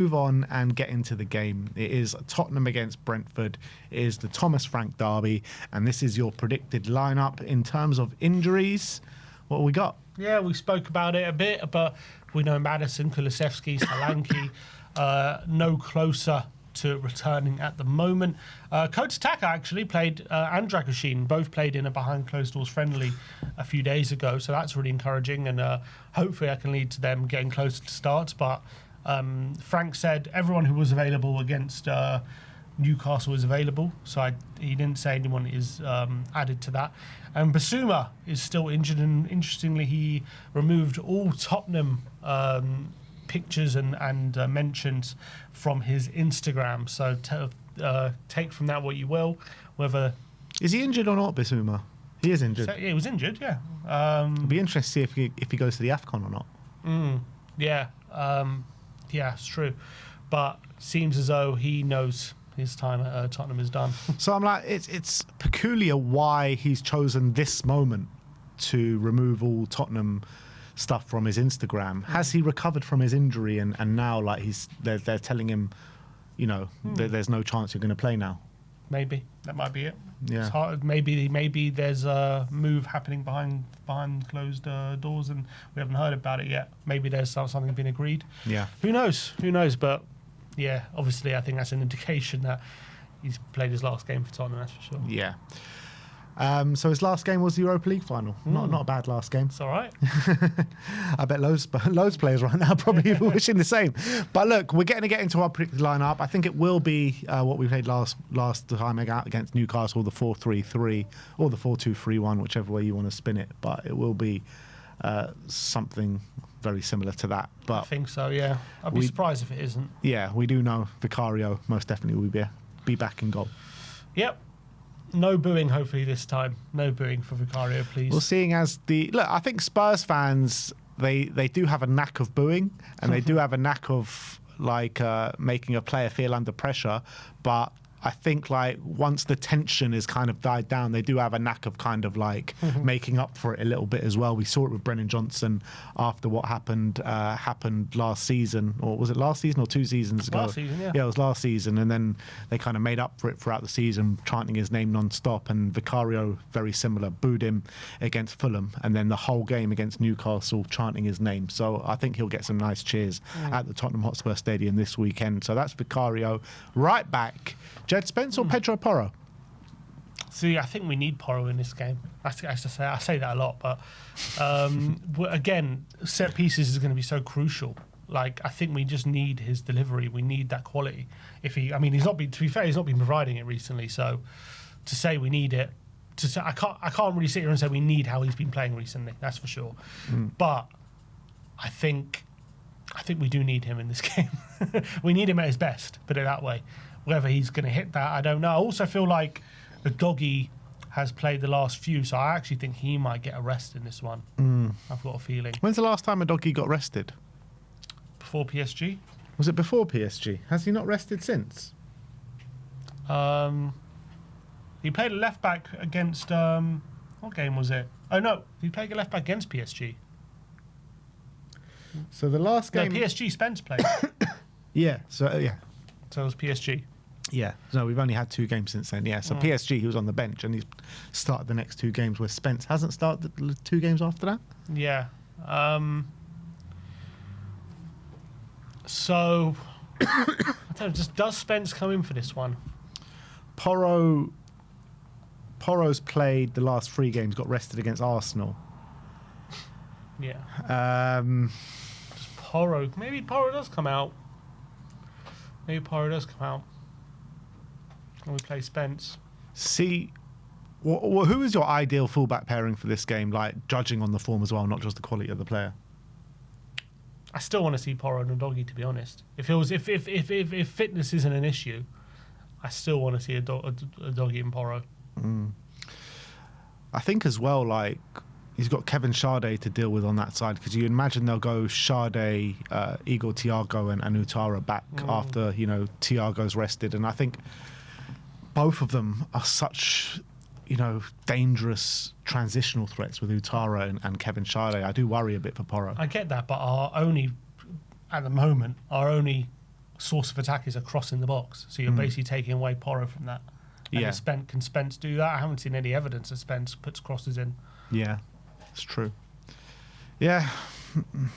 move on and get into the game. It is Tottenham against Brentford. It is the Thomas Frank derby, and this is your predicted lineup in terms of injuries. What have we got? Yeah, we spoke about it a bit, but we know Maddison, Kulusevski, Solanke, no closer to returning at the moment. Kota Taka actually played, and Dragoshin both played in a behind closed doors friendly a few days ago, so that's really encouraging, and hopefully that can lead to them getting closer to starts. But Frank said everyone who was available against Newcastle is available, so he didn't say anyone is added to that. And Basuma is still injured, and interestingly, he removed all Tottenham pictures and mentions from his Instagram. So take from that what you will. Whether is he injured or not, Basuma? He is injured. So, yeah, he was injured. Yeah. It'd be interesting to see if he goes to the AFCON or not. Yeah. Yeah, it's true. But seems as though he knows his time at Tottenham is done. So I'm like, it's peculiar why he's chosen this moment to remove all Tottenham stuff from his Instagram. Has he recovered from his injury and now like they're telling him, you know, there's no chance you're going to play now? Maybe that might be it. Yeah. It's hard. Maybe there's a move happening behind closed doors and we haven't heard about it yet. Maybe there's something been agreed. Yeah. Who knows? But yeah, obviously I think that's an indication that he's played his last game for Tottenham. That's for sure. Yeah. So his last game was the Europa League final. Not a bad last game. It's all right. I bet loads of players right now probably wishing the same. But look, we're getting to get into our predicted lineup. I think it will be what we played last time against Newcastle, the 4-3-3 or the 4-2-3-1, whichever way you want to spin it. But it will be something very similar to that. But I think so. Yeah, I'd be surprised if it isn't. Yeah, we do know Vicario most definitely will be back in goal. Yep. No booing, hopefully, this time. No booing for Vicario, please. Well, seeing as I think Spurs fans, they do have a knack of booing, and they do have a knack of making a player feel under pressure. But I think once the tension is kind of died down, they do have a knack of kind of making up for it a little bit as well. We saw it with Brennan Johnson after what happened last season, or was it last season or 2 seasons ago? Last season, yeah. Yeah, it was last season, and then they kind of made up for it throughout the season, chanting his name non-stop. And Vicario, very similar, booed him against Fulham, and then the whole game against Newcastle chanting his name. So I think he'll get some nice cheers at the Tottenham Hotspur Stadium this weekend. So that's Vicario. Right back, Jed Spence or Pedro Porro? See, I think we need Porro in this game. I say that a lot, but again, set pieces is going to be so crucial. I think we just need his delivery. We need that quality. He's not been. To be fair, he's not been providing it recently. So to say we need it, I can't really sit here and say we need how he's been playing recently. That's for sure. But I think we do need him in this game. We need him at his best. Put it that way. Whether he's going to hit that, I don't know. I also feel like the doggy has played the last few, so I actually think he might get a rest in this one. I've got a feeling. When's the last time a doggy got rested? Before PSG? Was it before PSG? Has he not rested since? He played a left back against what game was it? Oh no, he played a left back against PSG. So the last game, PSG Spence played. yeah. So it was PSG. Yeah. No, we've only had 2 games since then. Yeah. So PSG, he was on the bench and he's started the next 2 games. Where Spence hasn't started the 2 games after that. Yeah. So I don't know, does Spence come in for this one? Porro's played the last 3 games. Got rested against Arsenal. Yeah. Porro. Maybe Porro does come out. And we play Spence. See, who is your ideal fullback pairing for this game? Judging on the form as well, not just the quality of the player. I still want to see Porro and Doggy, to be honest. If fitness isn't an issue, I still want to see a Doggy and Porro. I think as well, he's got Kevin Sade to deal with on that side, because you imagine they'll go Sade, Igor Thiago and Utara back after Thiago's rested, and I think both of them are such dangerous transitional threats with Utara and Kevin Sade. I do worry a bit for Porro. I get that, but at the moment our only source of attack is a cross in the box. So you're basically taking away Porro from that. And Yeah. can Spence do that? I haven't seen any evidence that Spence puts crosses in. Yeah, it's true. Yeah,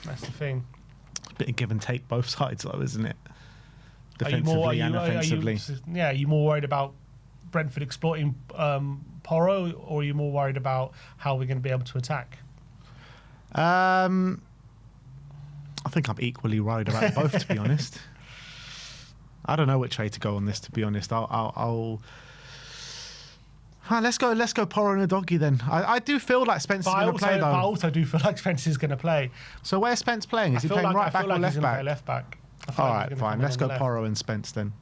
That's the thing. bit of give and take both sides, though, isn't it? Are you Defensively and offensively. Are you more worried about Brentford exploiting Porro, or are you more worried about how we're going to be able to attack? I think I'm equally worried about both, to be honest. I don't know which way to go on this, to be honest. Let's go Porro and a doggy then. I do feel like Spence is going to play, though. But I also do feel like Spence is going to play. So where's Spence playing? Is he playing right back or left back? Left back. All right, fine. Let's go Porro and Spence then.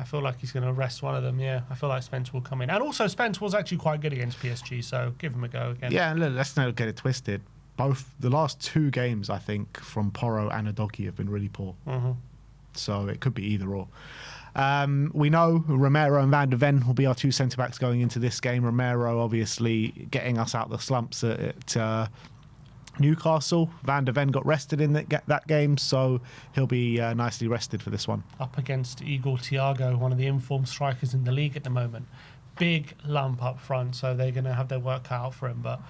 I feel like he's going to rest one of them, yeah. I feel like Spence will come in. And also, Spence was actually quite good against PSG, so give him a go again. Yeah, and look, let's not get it twisted. Both the last 2 games, I think, from Porro and Udogie have been really poor. Mm-hmm. So it could be either or. We know Romero and Van de Ven will be our 2 centre-backs going into this game. Romero, obviously, getting us out the slumps at Newcastle. Van de Ven got rested in that game, so he'll be nicely rested for this one. Up against Igor Thiago, one of the informed strikers in the league at the moment. Big lump up front, so they're going to have their work cut out for him. But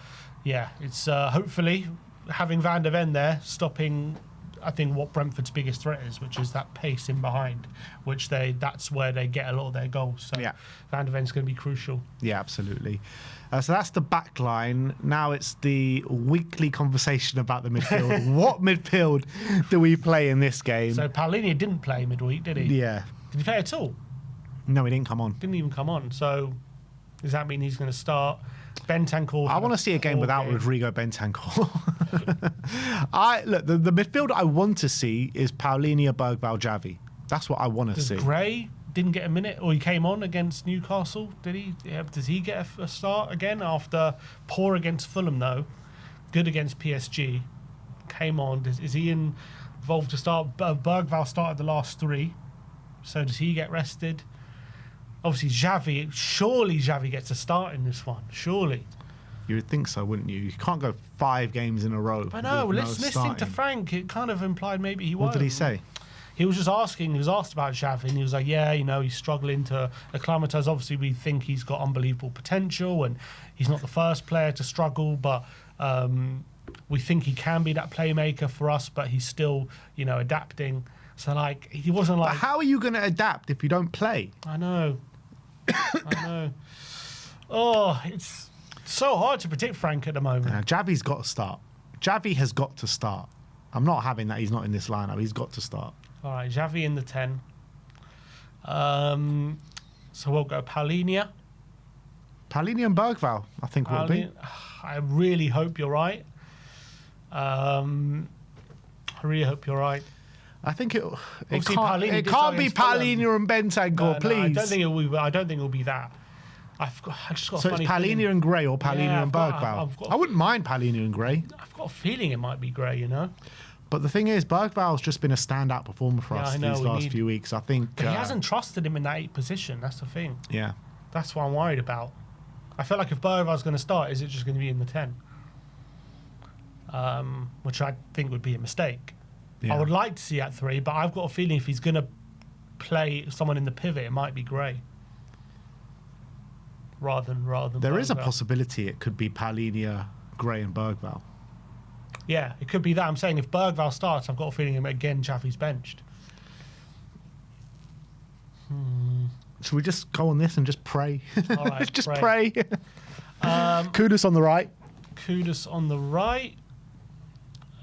yeah, it's hopefully having Van de Ven there, stopping, I think, what Brentford's biggest threat is, which is that pace in behind, which that's where they get a lot of their goals. So yeah. Van de Ven's going to be crucial. Yeah, absolutely. So that's the back line. Now it's the weekly conversation about the midfield. What midfield do we play in this game? So Paulinho didn't play midweek, did he? Yeah. Did he play at all? No, he didn't come on. Didn't even come on. So does that mean he's going to start? Bentancur. I want to see a game without Rodrigo Bentancur. The midfield I want to see is Paulinho, Bergvall, Xavi. That's what I want to see. Gray didn't get a minute, or he came on against Newcastle, did he? Yeah, does he get a start again after poor against Fulham, though? Good against PSG. Came on. Is he involved to start? Bergvall started the last 3. So does he get rested? Obviously, Xavi. Surely Xavi gets a start in this one. Surely. You would think so, wouldn't you? You can't go 5 games in a row. I know. Listening to Frank, it kind of implied maybe he won't. What did he say? He was just asking. He was asked about Xavi, and he was like, "Yeah, he's struggling to acclimatise. Obviously, we think he's got unbelievable potential, and he's not the first player to struggle, but we think he can be that playmaker for us. But he's still, adapting. So, he wasn't like. But how are you going to adapt if you don't play? I know. I know. Oh, it's so hard to predict Frank at the moment. Xavi's got to start. Xavi has got to start. I'm not having that he's not in this lineup. He's got to start. All right, Xavi in the 10. So we'll go Paulinho. Paulinho and Bergvall, I think will be. I really hope you're right. I really hope you're right. I think it can't be Paulinho and Bentancur, please. I don't think it'll be that. I just got a funny Paulinho feeling. and Gray or Paulinho and Bergvall? I wouldn't mind Paulinho and Gray. I've got a feeling it might be Gray, But the thing is, Bergvall's just been a standout performer for us these last few weeks. I think but he hasn't trusted him in that 8 position. That's the thing. Yeah, that's what I'm worried about. I feel like if Bergvall's going to start, is it just going to be in the 10? Which I think would be a mistake. Yeah. I would like to see at 3, but I've got a feeling if he's going to play someone in the pivot, it might be Gray. Rather than there Bergvall. Is a possibility it could be Paulinho, Gray and Bergvall. Yeah, it could be that. I'm saying if Bergvall starts, I've got a feeling again Xavi's benched. Should we just go on this and just pray? All right, just pray. Kudus on the right.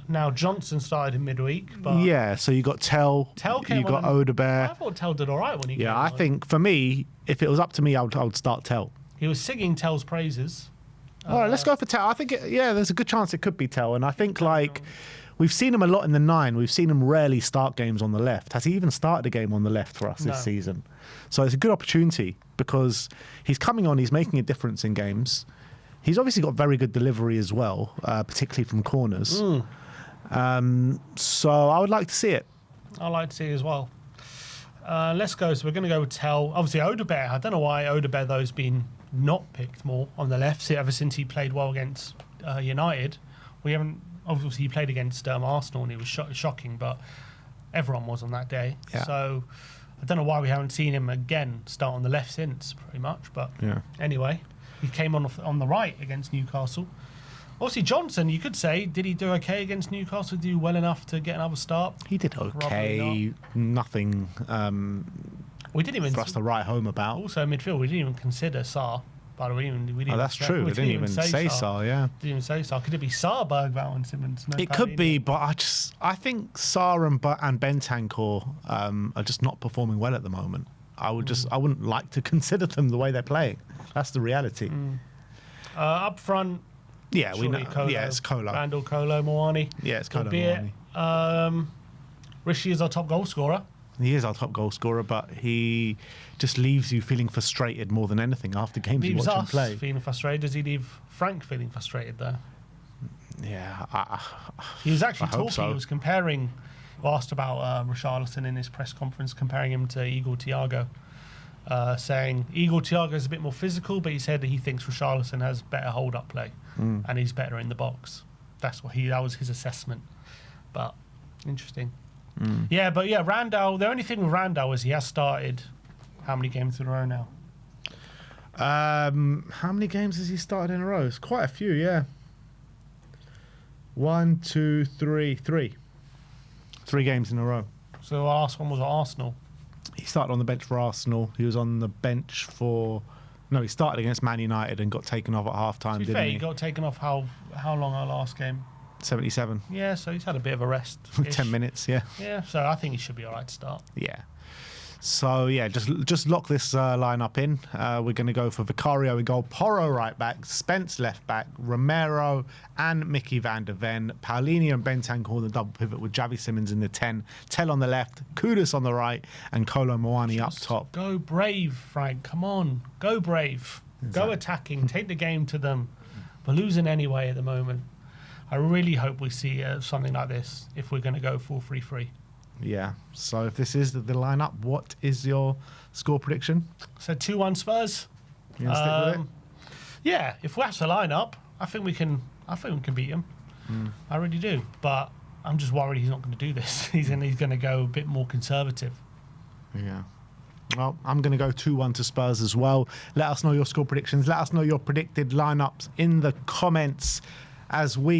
Now Johnson started in midweek, but yeah. So you got Tell. You got Odebear. I thought Tell did all right when he came on. I think for me, if it was up to me, I would start Tell. He was singing Tell's praises. All right, let's go for Tell. I think, there's a good chance it could be Tell. And I think, we've seen him a lot in the 9. We've seen him rarely start games on the left. Has he even started a game on the left for us this season? So it's a good opportunity because he's coming on, he's making a difference in games. He's obviously got very good delivery as well, particularly from corners. So I would like to see it. I'd like to see it as well. Let's go. So we're going to go with Tell. Obviously, Odebear. I don't know why Odebear, though, has been not picked more on the left ever since he played well against United. We haven't. Obviously, he played against Arsenal and it was shocking, but everyone was on that day. Yeah. So I don't know why we haven't seen him again start on the left since, pretty much. But anyway, he came on the right against Newcastle. Obviously, Johnson, you could say, did he do okay against Newcastle? Did he do well enough to get another start? He did okay. Nothing we didn't even for us to write home about. Also, midfield, we didn't even consider Sarr. By the way, we didn't that's true. We didn't even say Sarr, yeah. Didn't even say Sarr. Could it be Sarr, Bergvall and Simmons? No, it could be, but I think Sarr and Bentancur are just not performing well at the moment. I wouldn't like to consider them the way they're playing. That's the reality. Up front, we know. Yeah, it's Kolo. Randall, Kolo, Moani. Yeah, it's Kolo, Moani. Rishi is our top goal scorer. He is our top goal scorer, but he just leaves you feeling frustrated more than anything after games you watch him play. Feeling frustrated. Does he leave Frank feeling frustrated though? Yeah, he was actually talking. So. He was comparing. Asked about Richarlison in his press conference, comparing him to Igor Thiago, saying Igor Thiago is a bit more physical, but he said that he thinks Richarlison has better hold-up play and he's better in the box. That was his assessment. But interesting. Yeah, but Randall. The only thing with Randall is he has started how many games in a row now? How many games has he started in a row? It's quite a few, yeah. 1, 2, 3. 3 games in a row. So the last one was at Arsenal. He started on the bench for Arsenal. He was on the bench for... No, he started against Man United and got taken off at half-time, didn't he? He got taken off how long our last game? 77. Yeah, so he's had a bit of a rest. 10 minutes, yeah. Yeah, so I think he should be all right to start. Yeah. So, yeah, just lock this lineup in. We're going to go for Vicario in goal, Porro right back, Spence left back, Romero and Mickey van der Ven, Paulinho and Bentancur on the double pivot with Xavi Simmons in the 10, Tell on the left, Kudus on the right, and Kolo Muani up top. Go brave, Frank. Come on. Go brave. Go attacking. Take the game to them. We're losing anyway at the moment. I really hope we see something like this if we're going to go 4-3-3. Yeah. So if this is the lineup, what is your score prediction? So 2-1 Spurs. You gonna stick with it? Yeah. If that's the lineup, I think we can beat them. I really do. But I'm just worried he's not going to do this. He's going to go a bit more conservative. Yeah. Well, I'm going to go 2-1 to Spurs as well. Let us know your score predictions. Let us know your predicted lineups in the comments as we